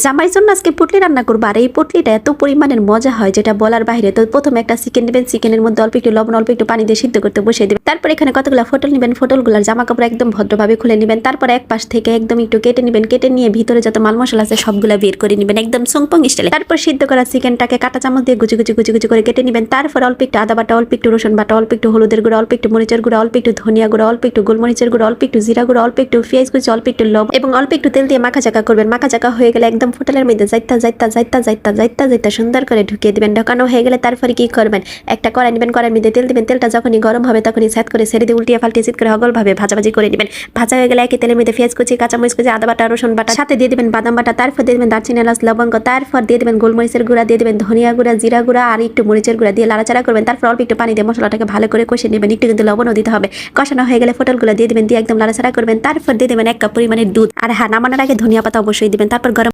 জামাইয়ের জন্য আজকে পুটলি রান্না করবো, আর এই পুটলিটা এত পরিমাণের মজা হয় যেটা বলার বাইরে। তো প্রথমে একটা চিকেন নেবেন, চিকেনের মধ্যে অল্প একটু লবণ, অল্প একটু পানি দিয়ে সিদ্ধ করতে বসিয়ে দেবেন। তারপর এখানে কতগুলো ফটল নেবেন, ফটলগুলোর জামা কাপড় একদম ভদ্রভাবে খুলে নেবেন। তারপর এক পাশ থেকে একদম একটু কেটে নেবেন, কেটে নিয়ে ভিতরে যত মাল মশলা আছে সবগুলা বের করে নেবেন একদম সুংপং স্টাইলে। তারপর সিদ্ধ করা চিকেনটাকে কাঁটা চামচ দিয়ে কুচি কুচি কুচি কুচি করে কেটে নেবেন। তারপর অল্প একটু আদা বাটা, অল্প একটু রসুন বাটা, অল্প একটু হলুদের গুঁড়া, অল্প একটু মরিচের গুঁড়া, অল্প একটু ধনিয়া গুঁড়া, অল্প একটু গোলমরিচের গুঁড়া, অল্প একটু জিরা গুঁড়া, অল্প একটু পেঁয়াজ কুচি, অল্প একটু লবণ এবং অল্প একটু তেল দিয়ে মাখা চাকা করবেন। মাখা চাকা হয়ে গেলে একদম ফোটলের মধ্যে যাইতা সুন্দর করে ঢুকিয়ে দিবেন। ঢোকানো হয়ে গেলে তারপরে কি করবেন, একটা কড়াই নেবেন, কড়াইয়ের মধ্যে তেল দিবেন। তেলটা যখনই গরম হবে তখনই সেট করে ছেড়ে দিয়ে উল্টিয়ে পাল্টিয়ে চিট করে হগলভাবে ভাজাভাজি করে নেবেন। ভাজা হয়ে গেলে একই তেলের মধ্যে পেঁয়াজ কুচি, কাঁচামরিচ কুচি, আদা বাটা, রসুন বাটা, সাথে দিয়ে দিবেন বাদাম বাটা, তারপর দিয়ে দিবেন দারচিনি, এলাচ, লবঙ্গ, তারপর দিয়ে দিবেন গোলমরিচের গুঁড়া, দিয়ে দিবেন ধনিয়া গুঁড়া, জিরা গুঁড়া আর একটু মরিচের গুঁড়া দিয়ে লাড়াচাড়া করবেন। তারপর অল্প একটু পানি দিয়ে মশলাটাকে ভালো করে কষে নেবেন। একটু কিন্তু লবণও দিতে হবে। কষানো হয়ে গেলে ফোটলগুলো দিয়ে দিবেন, দিয়ে একদম লাড়াচাড়া করবেন। তারপর দিয়ে দিবেন 1 কাপ পরিমাণের দুধ। আর হ্যাঁ, নামানোর আগে ধনিয়া পাতা অবশ্যই দিবেন। তারপর গরম